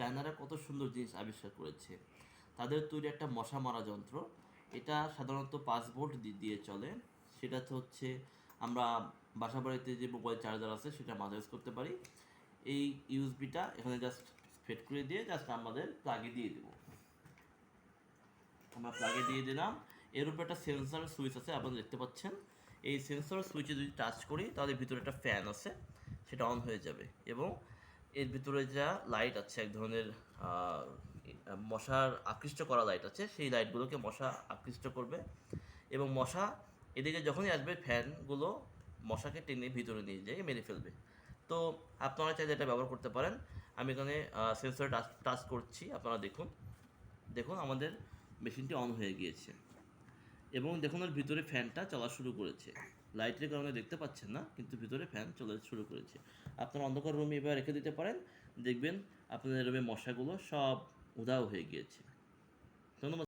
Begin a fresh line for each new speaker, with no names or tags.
চায়নারা কত সুন্দর জিনিস আবিষ্কার করেছে। তাদের তৈরি একটা মশা মারা যন্ত্র, এটা সাধারণত 5 ভোল্ট দিয়ে চলে। সেটা হচ্ছে আমরা বাসা বাড়িতে যে মোবাইল চার্জার আছে সেটা মাঝে ইউজ করতে পারি। এই ইউএসবিটা এখানে জাস্ট ফিট করে দিয়ে জাস্ট আমাদের প্লাগে দিয়ে দেবো। আমরা প্লাগে দিয়ে দিলাম। এর উপর একটা সেন্সর সুইচ আছে, আপনারা দেখতে পাচ্ছেন। এই সেন্সর সুইচে যদি টাচ করি তাহলে ভিতরে একটা ফ্যান আছে, সেটা অন হয়ে যাবে। এবং এর ভিতরে যা লাইট আছে, এক ধরনের মশার আকৃষ্ট করা লাইট আছে, সেই লাইটগুলোকে মশা আকৃষ্ট করবে। এবং মশা এদিকে যখনই আসবে ফ্যানগুলো মশাকে টেনে ভিতরে নিয়ে যেয়ে মেরে ফেলবে। তো আপনারা চাইলে এটা ব্যবহার করতে পারেন। আমি এখানে সেন্সরে টাচ টাচ করছি, আপনারা দেখুন। দেখুন আমাদের মেশিনটি অন হয়ে গিয়েছে এবং দেখুন ওর ভিতরে ফ্যানটা চলা শুরু করেছে। লাইটের কারণে দেখতে পাচ্ছেন না, কিন্তু ভিতরে ফ্যান চলা শুরু করেছে। আপনার অন্ধকার রুমে এবার রেখে দিতে পারেন, দেখবেন আপনাদের রুমে মশাগুলো সব উধাও হয়ে গিয়েছে। ধন্যবাদ।